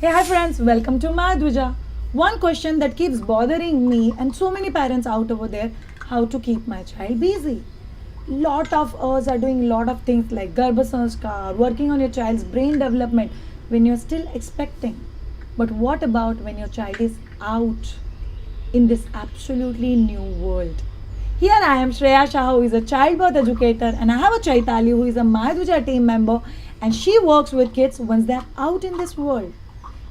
Hey, hi friends, welcome to Madhuja. One question that keeps bothering me and so many parents out over there, how to keep my child busy. Lot of us are doing lot of things like Garbha Sanskar, working on your child's brain development when you're still expecting. But what about when your child is out in this absolutely new world? Here I am, Shreya Shah, who is a childbirth educator, and I have a Chaitali, who is a Madhuja team member, and she works with kids once they're out in this world.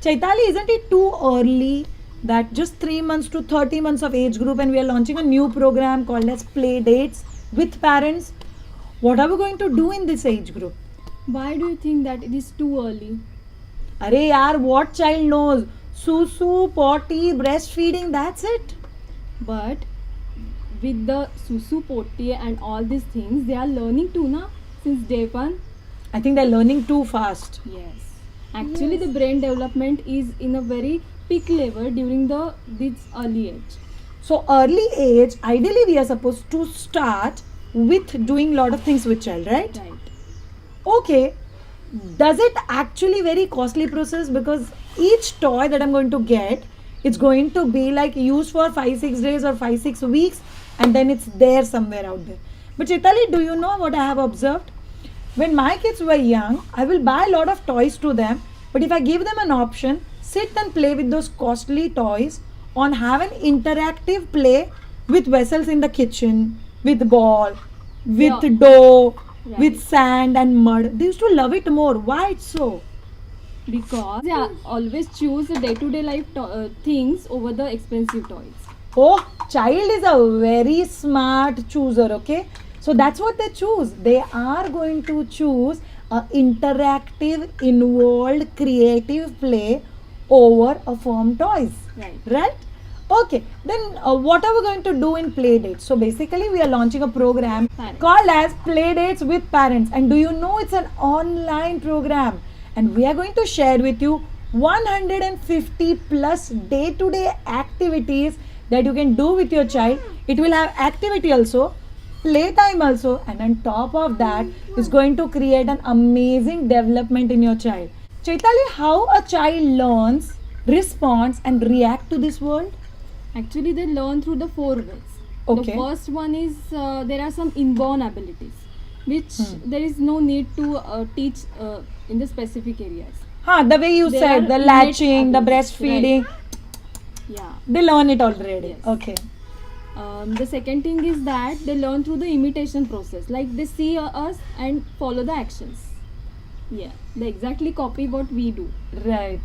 Chaitali, isn't it too early that just 3 months to 30 months of age group and we are launching a new program called as Play Dates with parents? What are we going to do in this age group? Why do you think that it is too early? Arey yaar, what child knows? Susu, potty, breastfeeding, that's it. But with the susu potty and all these things, they are learning too, na? Since day one. I think they're learning too fast. Yes. Actually, the brain development is in a very peak level during this early age. So early age, ideally we are supposed to start with doing lot of things with child, right? Right. Okay, does it actually very costly process, because each toy that I'm going to get, it's going to be like used for 5-6 days or 5-6 weeks, and then it's there somewhere out there. But Chitali, do you know what I have observed? When my kids were young, I will buy a lot of toys to them, but if I give them an option, sit and play with those costly toys, on have an interactive play with vessels in the kitchen, with ball, with Yeah. dough, Right. with sand and mud. They used to love it more. Why it's so? Because they always choose the day-to-day life things over the expensive toys. Oh, child is a very smart chooser, okay? So that's what they choose. They are going to choose a interactive, involved, creative play over a firm toys. Right. Right? Okay. Then what are we going to do in play dates? So basically we are launching a program Parents. called as Play Dates with Parents. And do you know it's an online program? And we are going to share with you 150 plus day-to-day activities that you can do with your child. It will have activity also, playtime also, and on top of that is going to create an amazing development in your child. Chaitali, how a child learns, responds, and react to this world? Actually, they learn through the 4 ways. Okay. The first one is there are some inborn abilities, which Hmm. there is no need to teach in the specific areas. The way you There said, are the innate latching, the abilities, breastfeeding, Yeah. they learn it already. Yes. Okay. The second thing is that they learn through the imitation process. Like they see us and follow the actions. Yeah. They exactly copy what we do. Right.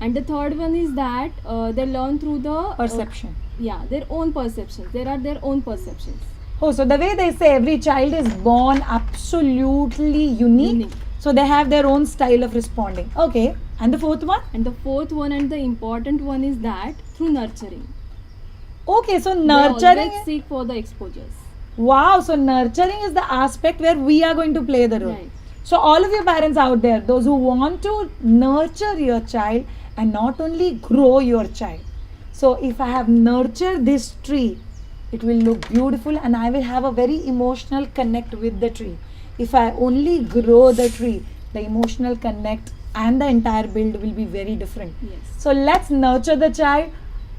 And the third one is that they learn through the Perception. their own perceptions. There are their own perceptions. Oh, so the way they say every child is born absolutely unique. Unique. So they have their own style of responding. Okay. And the fourth one? And the fourth one and the important one is that through nurturing. Okay, so They nurturing. always seek for the exposures. Wow, so nurturing is the aspect where we are going to play the role. Right. So, all of you parents out there, those who want to nurture your child and not only grow your child. So, if I have nurtured this tree, it will look beautiful and I will have a very emotional connect with the tree. If I only grow the tree, the emotional connect and the entire build will be very different. Yes. So let's nurture the child.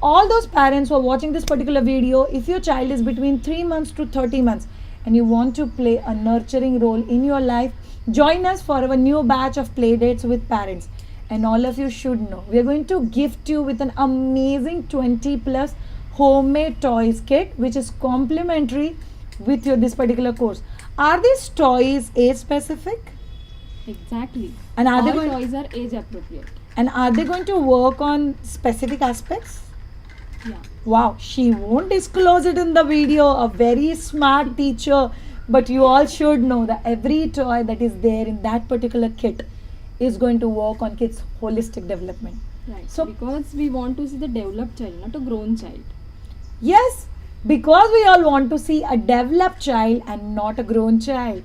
All those parents who are watching this particular video, if your child is between 3 months to 30 months and you want to play a nurturing role in your life, join us for our new batch of play dates with parents. And all of you should know, we are going to gift you with an amazing 20 plus homemade toys kit, which is complimentary with your this particular course. Are these toys age specific? Exactly. And are All they going toys are age appropriate. and are they going to work on specific aspects? Yeah. Wow, she won't disclose it in the video. A very smart teacher, but you all should know that every toy that is there in that particular kit is going to work on kids' holistic development. Right. So- Because we want to see the developed child, not a grown child. Yes, because we all want to see a developed child and not a grown child.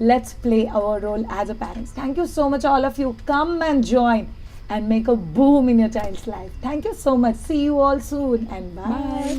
Let's play our role as a parents. Thank you so much, all of you. Come and join and make a boom in your child's life. Thank you so much. See you all soon and bye. Bye.